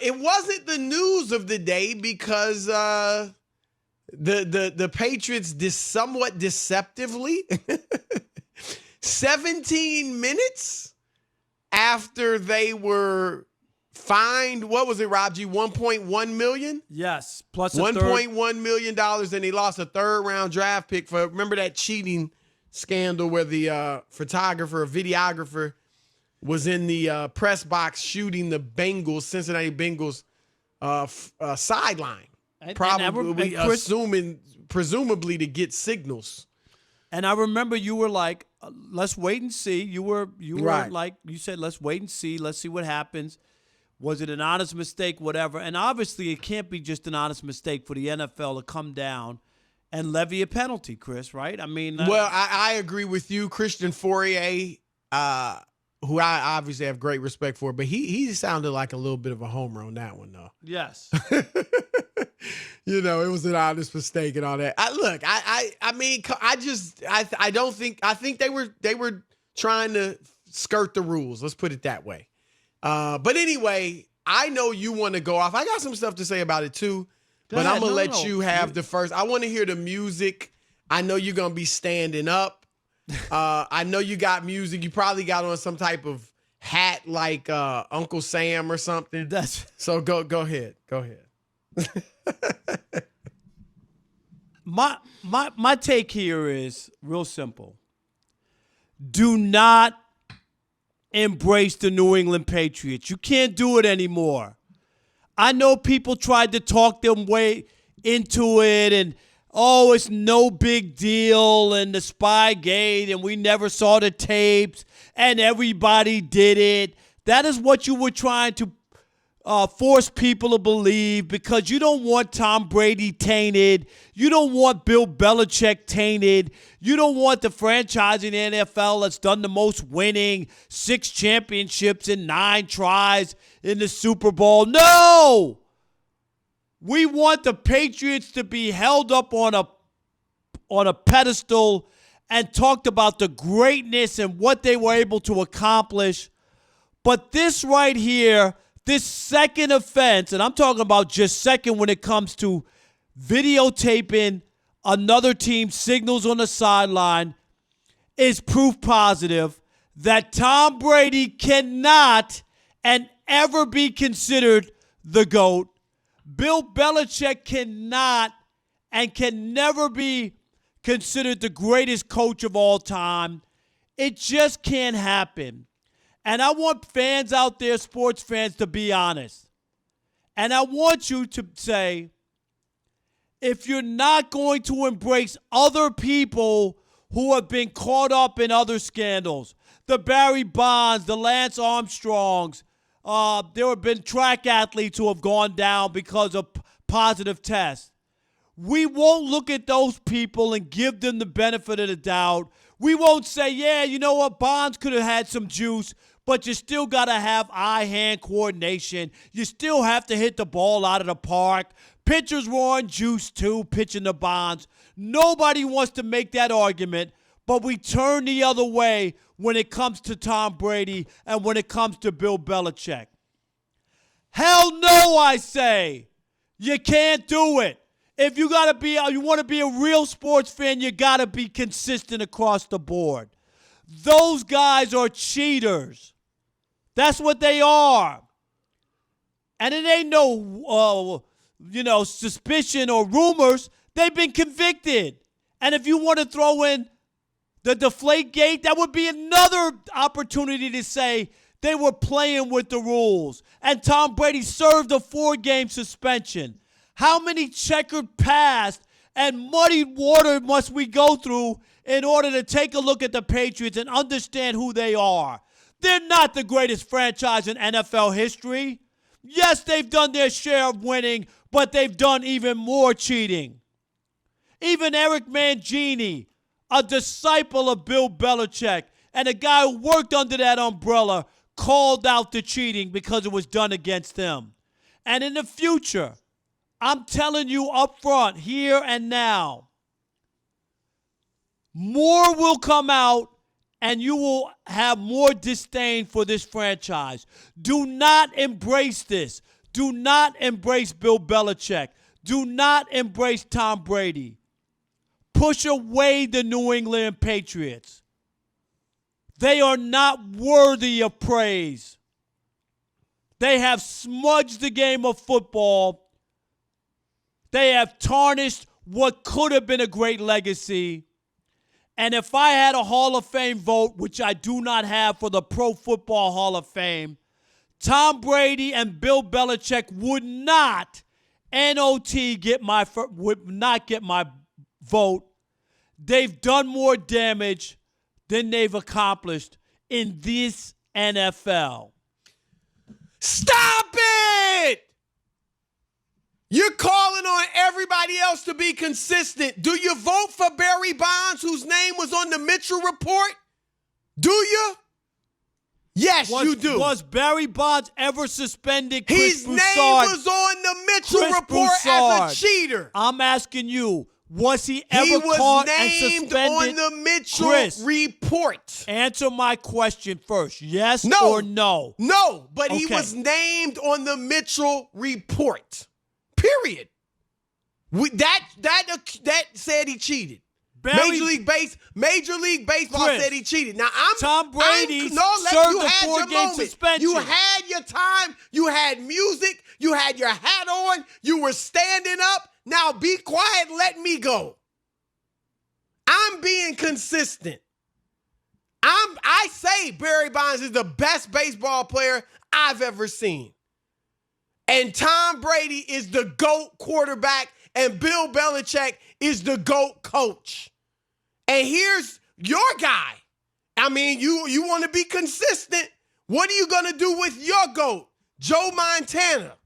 It wasn't the news of the day because the Patriots somewhat deceptively 17 minutes after they were fined, what was it, Rob G? $1.1 million? Yes, plus $1.1 million, and they lost a third-round draft pick for, remember that cheating scandal where the videographer, was in the press box shooting the Cincinnati Bengals sideline, presumably to get signals. And I remember you were like, let's wait and see. You were right. Like, you said, let's wait and see. Let's see what happens. Was it an honest mistake, whatever? And obviously it can't be just an honest mistake for the NFL to come down and levy a penalty, Chris, right? I mean. Well, I agree with you. Christian Fourier, who I obviously have great respect for, but he sounded like a little bit of a homer on that one, though. Yes. It was an honest mistake and all that. I think they were trying to skirt the rules. Let's put it that way. But anyway, I know you want to go off. I got some stuff to say about it too, but I'm going to let you have the first. I want to hear the music. I know you're going to be standing up. I know you got music. You probably got on some type of hat like Uncle Sam or something. So go ahead. Go ahead. My take here is real simple. Do not embrace the New England Patriots. You can't do it anymore. I know people tried to talk them way into it and, oh, it's no big deal and the Spygate and we never saw the tapes and everybody did it. That is what you were trying to force people to believe because you don't want Tom Brady tainted. You don't want Bill Belichick tainted. You don't want the franchise in the NFL that's done the most winning, 6 championships in 9 tries in the Super Bowl. No! We want the Patriots to be held up on a pedestal and talked about the greatness and what they were able to accomplish. But this right here, this second offense, and I'm talking about just second when it comes to videotaping another team's signals on the sideline, is proof positive that Tom Brady cannot and ever be considered the GOAT. Bill Belichick cannot and can never be considered the greatest coach of all time. It just can't happen. And I want fans out there, sports fans, to be honest. And I want you to say, if you're not going to embrace other people who have been caught up in other scandals, the Barry Bonds, the Lance Armstrongs, there have been track athletes who have gone down because of positive tests. We won't look at those people and give them the benefit of the doubt. We won't say, yeah, you know what, Bonds could have had some juice, but you still got to have eye-hand coordination. You still have to hit the ball out of the park. Pitchers were on juice too, pitching the Bonds. Nobody wants to make that argument, but we turn the other way when it comes to Tom Brady and when it comes to Bill Belichick. Hell no, I say. You can't do it. If you want to be a real sports fan, you got to be consistent across the board. Those guys are cheaters. That's what they are. And it ain't no, suspicion or rumors. They've been convicted. And if you want to throw in the Deflategate, that would be another opportunity to say they were playing with the rules. And Tom Brady served a 4-game suspension. How many checkered past and muddied water must we go through in order to take a look at the Patriots and understand who they are? They're not the greatest franchise in NFL history. Yes, they've done their share of winning, but they've done even more cheating. Even Eric Mangini, a disciple of Bill Belichick, and a guy who worked under that umbrella, called out the cheating because it was done against them. And in the future, I'm telling you up front, here and now, more will come out and you will have more disdain for this franchise. Do not embrace this. Do not embrace Bill Belichick. Do not embrace Tom Brady. Push away the New England Patriots. They are not worthy of praise. They have smudged the game of football. They have tarnished what could have been a great legacy. And if I had a Hall of Fame vote, which I do not have for the Pro Football Hall of Fame, Tom Brady and Bill Belichick would not would not get my vote. They've done more damage than they've accomplished in this NFL. Stop it! You're calling on everybody else to be consistent. Do you vote for Barry Bonds, whose name was on the Mitchell report? Do you? Yes, you do. Was Barry Bonds ever suspended? His name was on the Mitchell report as a cheater. I'm asking you, was he ever caught and suspended? He was named on the Mitchell report. Answer my question first. Yes or no? No, but he was named on the Mitchell report. Period. That said he cheated. Major League Baseball said he cheated. Now Tom Brady served a 4-game suspension. You had your time. You had music. You had your hat on. You were standing up. Now be quiet. Let me go. I'm being consistent. I say Barry Bonds is the best baseball player I've ever seen. And Tom Brady is the GOAT quarterback, and Bill Belichick is the GOAT coach. And here's your guy. I mean, you want to be consistent. What are you going to do with your GOAT, Joe Montana?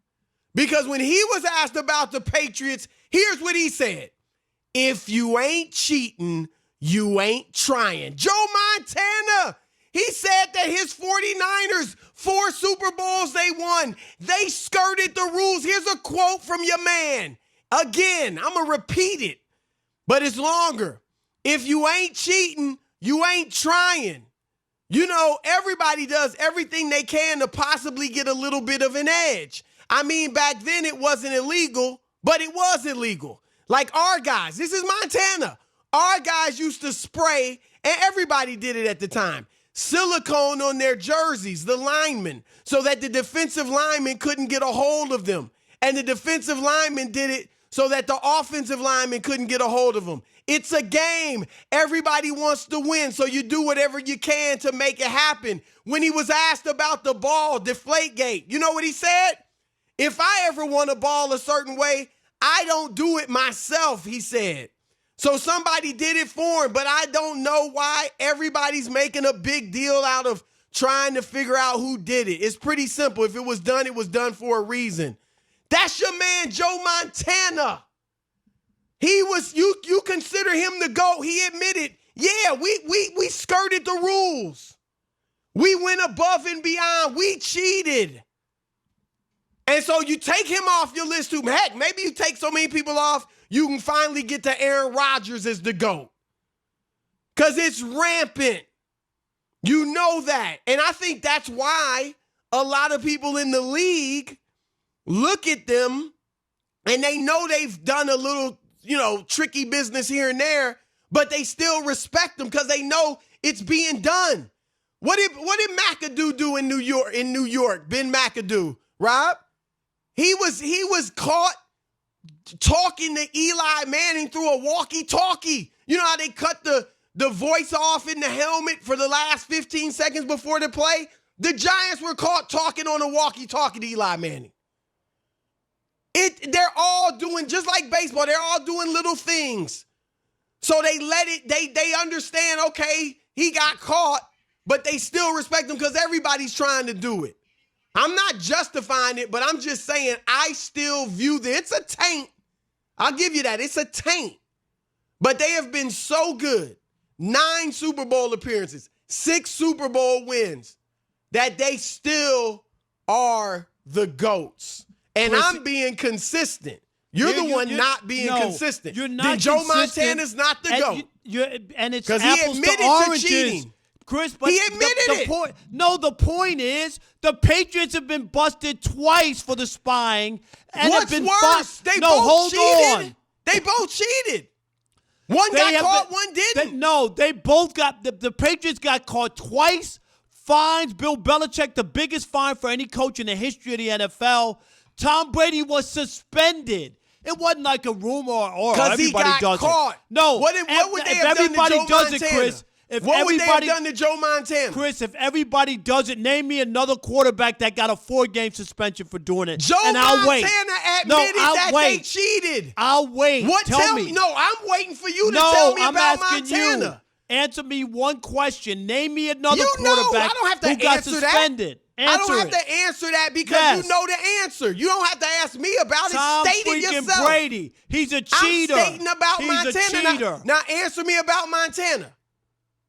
Because when he was asked about the Patriots, here's what he said. If you ain't cheating, you ain't trying. Joe Montana. He said that his 49ers, 4 Super Bowls they won, they skirted the rules. Here's a quote from your man. Again, I'm going to repeat it, but it's longer. If you ain't cheating, you ain't trying. You know, everybody does everything they can to possibly get a little bit of an edge. I mean, back then it wasn't illegal, but it was illegal. Like our guys, this is Montana. Our guys used to spray, and everybody did it at the time, silicone on their jerseys, the linemen, so that the defensive linemen couldn't get a hold of them. And the defensive linemen did it so that the offensive linemen couldn't get a hold of them. It's a game. Everybody wants to win, so you do whatever you can to make it happen. When he was asked about the ball, Deflategate, you know what he said? If I ever want a ball a certain way, I don't do it myself, he said. So somebody did it for him, but I don't know why everybody's making a big deal out of trying to figure out who did it. It's pretty simple. If it was done for a reason. That's your man, Joe Montana. He was, you consider him the GOAT. He admitted, yeah, we skirted the rules. We went above and beyond. We cheated. And so you take him off your list too. Heck, maybe you take so many people off, you can finally get to Aaron Rodgers as the GOAT. Because it's rampant. You know that. And I think that's why a lot of people in the league look at them and they know they've done a little, tricky business here and there, but they still respect them because they know it's being done. What did McAdoo do in New York? Ben McAdoo, Rob? He was caught talking to Eli Manning through a walkie-talkie. You know how they cut the voice off in the helmet for the last 15 seconds before the play? The Giants were caught talking on a walkie-talkie to Eli Manning. They're all doing, just like baseball, they're all doing little things. So they understand, okay, he got caught, but they still respect him because everybody's trying to do it. I'm not justifying it, but I'm just saying I still view it's a taint. I'll give you that. It's a taint. But they have been so good. 9 Super Bowl appearances, 6 Super Bowl wins, that they still are the GOATs. And I'm being consistent. You're the one not being consistent. You're not then Joe Montana's not the GOAT. And it's apples to oranges. Chris, but he admitted it. The point is the Patriots have been busted twice for the spying. And What's have been worse? They both hold cheated. on. They both cheated. One got caught, one didn't. They both got the Patriots got caught twice. Fines. Bill Belichick, the biggest fine for any coach in the history of the NFL. Tom Brady was suspended. It wasn't like a rumor or everybody he got does caught. it. No. What would they have done to Joe Montana? Chris, what would they have done to Joe Montana? Chris, if everybody does it, name me another quarterback that got a 4-game suspension for doing it. Joe Montana admitted that they cheated. I'll wait. Tell me. No, I'm waiting for you to tell me about Montana. You. Answer me one question. Name me another I quarterback don't have to who got answer suspended. That. I don't have to answer that because you know the answer. You don't have to ask me about it. State it yourself. Brady. He's a cheater. I'm stating about Montana. He's a cheater. Now answer me about Montana.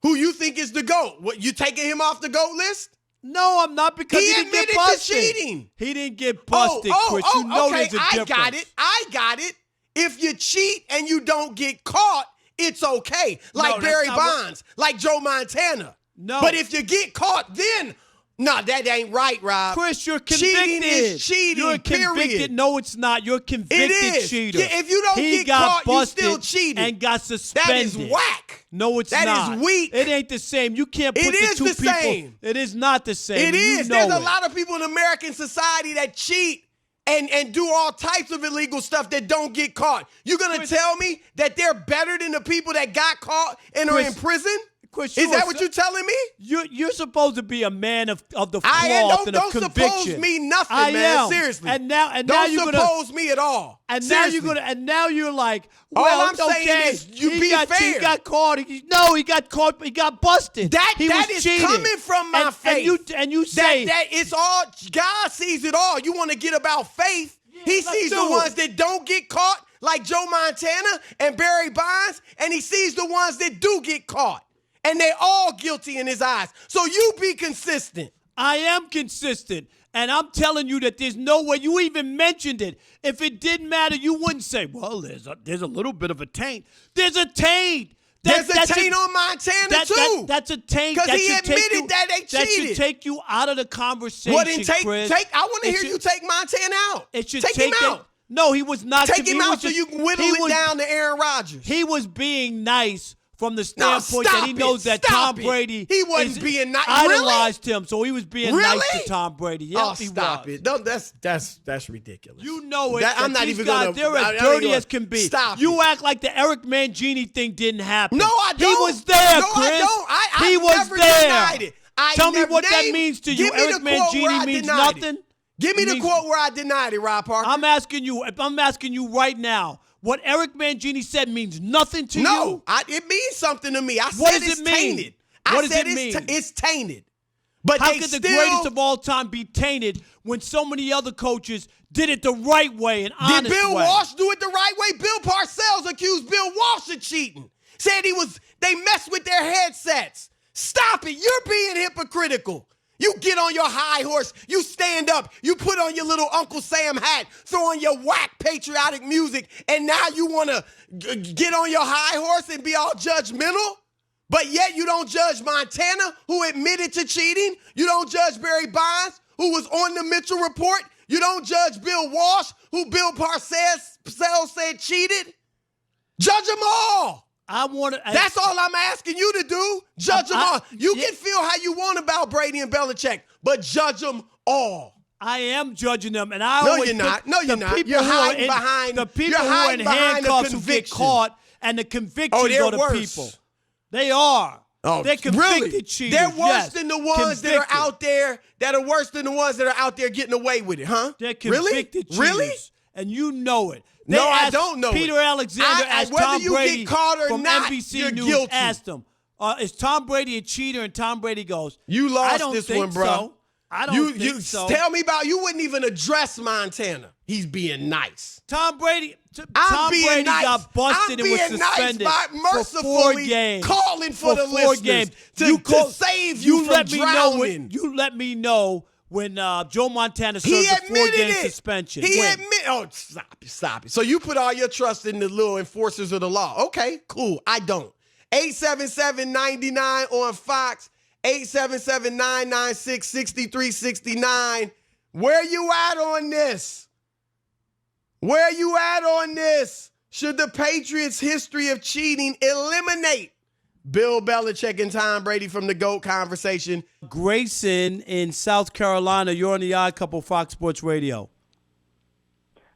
Who you think is the GOAT? What, you taking him off the GOAT list? No, I'm not because he didn't get busted. To cheating. He didn't get busted, Chris. You know there's a difference. I got it. If you cheat and you don't get caught, it's okay. Like Barry Bonds, like Joe Montana. No. But if you get caught, then that ain't right, Rob. Chris, you're convicted. Cheating is cheating, you're convicted. Period. No, it's not. You're a convicted cheater. Yeah, if you don't get caught, you still cheated. And got suspended. That is whack. No, it's not. That is weak. It ain't the same. You can't put the two people. Same. It is not the same. It is. There's a lot of people in American society that cheat and do all types of illegal stuff that don't get caught. You're going to tell me that they're better than the people that got caught and are in prison? Chris, is that what you're telling me? You're supposed to be a man of the cloth and of conviction. Don't suppose me nothing, man. Seriously. And now don't you're suppose me at all. And seriously. now you're like, well, all I'm saying is be fair. He got caught. He got caught. He got busted. That is cheating. Coming from my faith. And you say that it's all God sees it all. You want to get about faith? Yeah, he sees the ones that don't get caught, like Joe Montana and Barry Bonds, and he sees the ones that do get caught. And they're all guilty in his eyes. So you be consistent. I am consistent. And I'm telling you that there's no way. You even mentioned it. If it didn't matter, you wouldn't say, well, there's a little bit of a taint. There's a taint. There's a taint on Montana, too. That's a taint. Because he admitted that they cheated. That should take you out of the conversation, Chris. I want to hear you take Montana out. It should take him out. No, he was not. Take him out so you can whittle it down to Aaron Rodgers. He was being nice from the standpoint that he knows that Tom Brady he wasn't being nice. Idolized him, so he was being nice to Tom Brady. Yes, stop it! Don't, that's ridiculous. You know it. I'm not even gonna. They're as dirty as can be. Stop. You act like the Eric Mangini thing didn't happen. No, I don't. He was there, no, Chris. I don't. He was never there. Denied it. Tell me what that means to you. Eric Mangini means nothing. Give me the quote where I denied it, Rob Parker. I'm asking you right now. What Eric Mangini said means nothing to you? No, it means something to me. I what said does it's it mean? Tainted. What does it mean? It's tainted. But how could the greatest of all time be tainted when so many other coaches did it the right way and honest way? Did Bill Walsh do it the right way? Bill Parcells accused Bill Walsh of cheating. Said they messed with their headsets. Stop it. You're being hypocritical. You get on your high horse, you stand up, you put on your little Uncle Sam hat, throw on your whack patriotic music, and now you want to get on your high horse and be all judgmental? But yet you don't judge Montana, who admitted to cheating. You don't judge Barry Bonds, who was on the Mitchell report. You don't judge Bill Walsh, who Bill Parcells said cheated. Judge them all. That's all I'm asking you to do. Judge them all. You can feel how you want about Brady and Belichick, but judge them all. I am judging them, and No, you're not. You're hiding behind the people who are in handcuffs who get caught, and the convictions are the people. They are. Oh, they're convicted cheaters. They're worse than the ones that are out there. That are worse than the ones that are out there getting away with it, huh? They're convicted cheaters. Really? And you know it. No, I don't know Peter Alexander asked Tom Brady whether you get caught or from not, NBC you're News guilty. Asked him, is Tom Brady a cheater? And Tom Brady goes, you lost I don't this think one, bro. So. I don't think so. Tell me about, you wouldn't even address Montana. He's being nice. Tom Brady nice. got busted and was suspended nice for 4 games. Calling for the 4 listeners games. to save you from drowning. You let me know when Joe Montana served a 4-game suspension. He admitted. Oh, stop it. So you put all your trust in the little enforcers of the law. Okay, cool. I don't. 877-99 on Fox. 877-996-6369. Where you at on this? Where you at on this? Should the Patriots' history of cheating eliminate Bill Belichick and Tom Brady from the GOAT conversation? Grayson in South Carolina, you're on the Odd Couple Fox Sports Radio.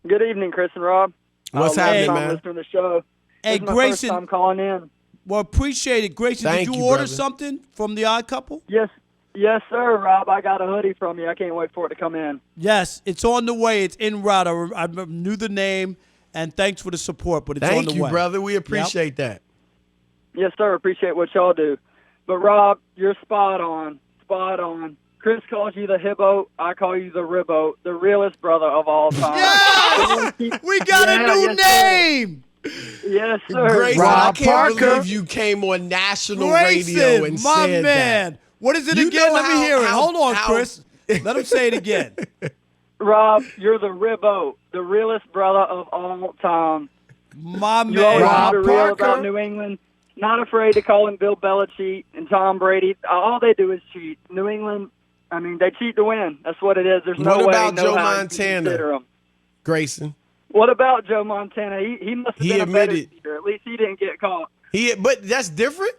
Good evening, Chris and Rob. What's happening, man? Listening to the show. Hey, This is my Grayson. first time calling in. Well, appreciate it. Grayson, Thank did you you, order brother. something from the Odd Couple? Yes, sir, Rob. I got a hoodie from you. I can't wait for it to come in. Yes, it's on the way. It's en route. I knew the name, and thanks for the support, but it's on the way. Thank you, brother. We appreciate that. Yes, sir. Appreciate what y'all do. But, Rob, you're spot on. Spot on. Chris calls you the hippo. I call you the ribbo, the realest brother of all time. Yes! We got a new name! Yes, sir. Grayson, Rob I can't Parker. believe you came on national Grayson, radio and my said man. that. What is it You again? know Let me hear it. how- Hold on, how- Chris. Let him say it again. Rob, you're the ribbo, the realest brother of all time. My You always man. keep it real about New England. Not afraid to call him Bill Belichick and Tom Brady. All they do is cheat. New England, I mean, they cheat to win. That's what it is. There's no What way, about no Joe how you can Montana? consider him. Grayson. What about Joe Montana? He must have He been a better admitted- cheater. At least he didn't get caught. But that's different.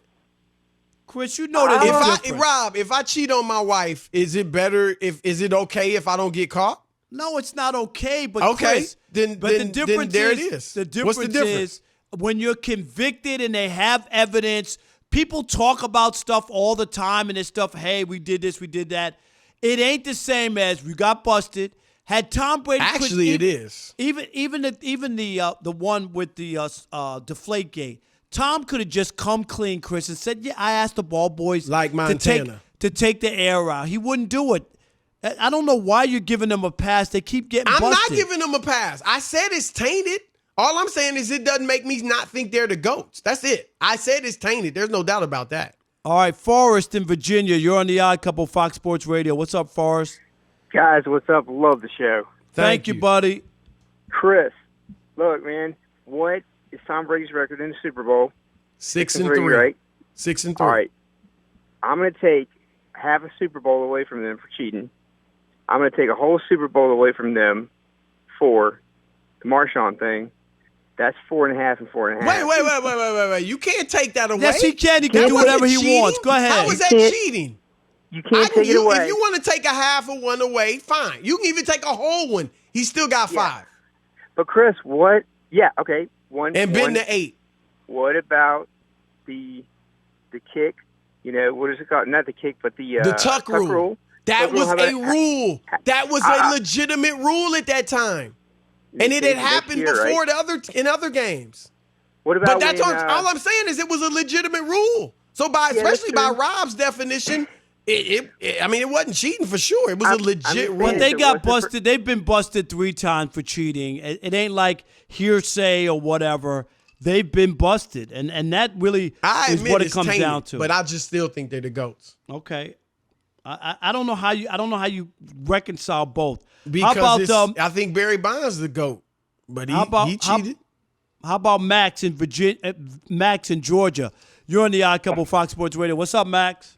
Chris, you know that If it's I- different. Rob, if I cheat on my wife, is it better? Is it okay if I don't get caught? No, it's not okay. But Okay, Chris, then the difference there is, it is. The difference, What's the difference? is when you're convicted and they have evidence. People talk about stuff all the time and it's stuff. Hey, we did this, we did that. It ain't the same as we got busted. Had Tom Brady Actually, it is. Even the one with the Deflategate. Tom could have just come clean, Chris, and said, "Yeah, I asked the ball boys Like Montana. to take the air out." He wouldn't do it. I don't know why you're giving them a pass. They keep getting I'm busted. not giving them a pass. I said it's tainted. All I'm saying is it doesn't make me not think they're the GOATs. That's it. I said it's tainted. There's no doubt about that. All right, Forrest in Virginia. You're on the Odd Couple Fox Sports Radio. What's up, Forrest? Guys, what's up? Love the show. Thank you, buddy. Chris, look, man, what is Tom Brady's record in the Super Bowl? 6-3, right? 6-3. All right. I'm going to take half a Super Bowl away from them for cheating. I'm going to take a whole Super Bowl away from them for the Marshawn thing. That's 4.5 and 4.5. Wait. You can't take that away. Yes, he can. He can That do whatever wasn't he cheating. wants. Go ahead. How was that can't- cheating? You can't take it away. If you want to take a half of one away, fine. You can even take a whole one. He still got 5. But Chris, what? Yeah, okay. One And been one- to 8. What about the kick? You know, what is it called? Not the kick, but the tuck rule. That Tuck rule, was how a about- rule. That was a legitimate rule at that time. And it had happened year, before right? in other games. What about But that's when, all I'm saying is it was a legitimate rule. So especially by true. Rob's definition, it wasn't cheating for sure. It was a legit just rule. But saying, they it got wasn't for- busted. They've been busted 3 times for cheating. It ain't like hearsay or whatever. They've been busted, and that really I is admit what it it's comes tainted, down to. but I just still think they're the GOATs. Okay, I don't know how you reconcile both. Because how about I think Barry Bonds is the GOAT, but he cheated. How about Max in Virginia? Max in Georgia. You're on the Odd Couple Fox Sports Radio. What's up, Max?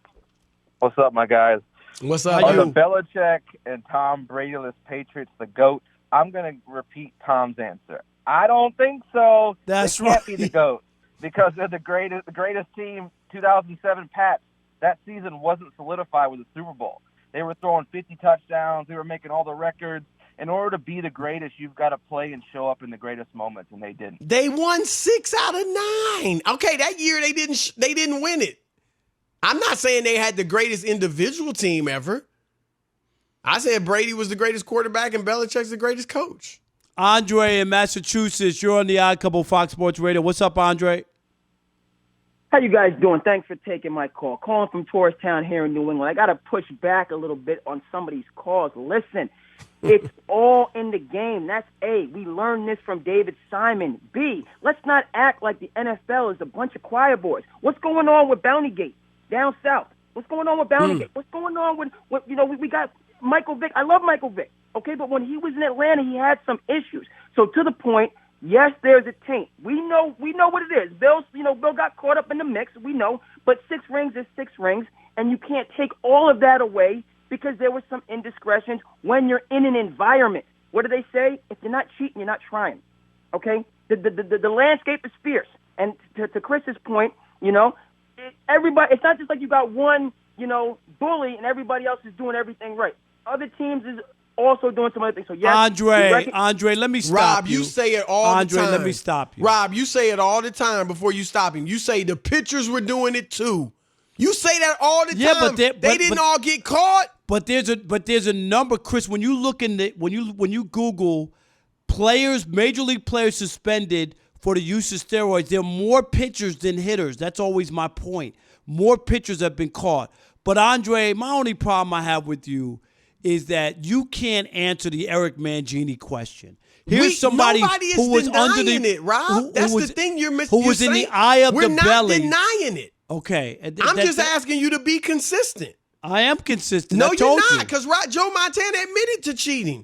What's up, my guys? What's up, How Are you? the Belichick and Tom Brady-less Patriots the GOATs? I'm going to repeat Tom's answer. I don't think so. That's they can't right. be the GOATs because they're the greatest team, 2007 Pats. That season wasn't solidified with the Super Bowl. They were throwing 50 touchdowns. They were making all the records. In order to be the greatest, you've got to play and show up in the greatest moments, and they didn't. They won 6 out of 9. Okay, that year they didn't win it. I'm not saying they had the greatest individual team ever. I said Brady was the greatest quarterback and Belichick's the greatest coach. Andre in Massachusetts. You're on the Odd Couple Fox Sports Radio. What's up, Andre? How you guys doing? Thanks for taking my call. Calling from Tourstown here in New England. I got to push back a little bit on some of these calls. Listen, it's all in the game. That's A. We learned this from David Simon. B. Let's not act like the NFL is a bunch of choir boys. What's going on with Bountygate down south? What's going on with Bountygate? What's going on with we got Michael Vick. I love Michael Vick. Okay, but when he was in Atlanta, he had some issues. So to the point, yes, there's a taint. We know what it is. Bill got caught up in the mix. We know, but 6 rings is 6 rings, And you can't take all of that away because there was some indiscretions when you're in an environment. What do they say? If you're not cheating, you're not trying. Okay? The landscape is fierce. And to Chris's point, everybody, it's not just like you got one, bully and everybody else is doing everything right. Other teams is also doing some other things. So yes, Andre, let me stop Rob, you. you say it all the time. Andre, let me stop you. Rob, you say it all the time before you stop him. You say the pitchers were doing it too. You say that all the time. But they didn't all get caught. But there's a number, Chris. When you look in when you Google players, major league players suspended for the use of steroids, there are more pitchers than hitters. That's always my point. More pitchers have been caught. But Andre, my only problem I have with you is that you can't answer the Eric Mangini question. Here's somebody who was under it, Rob. That's the thing you're missing. Who was in the eye of the belly. We're not denying it. Okay. I'm just asking you to be consistent. I am consistent. No, I told you're not, because Joe Montana admitted to cheating.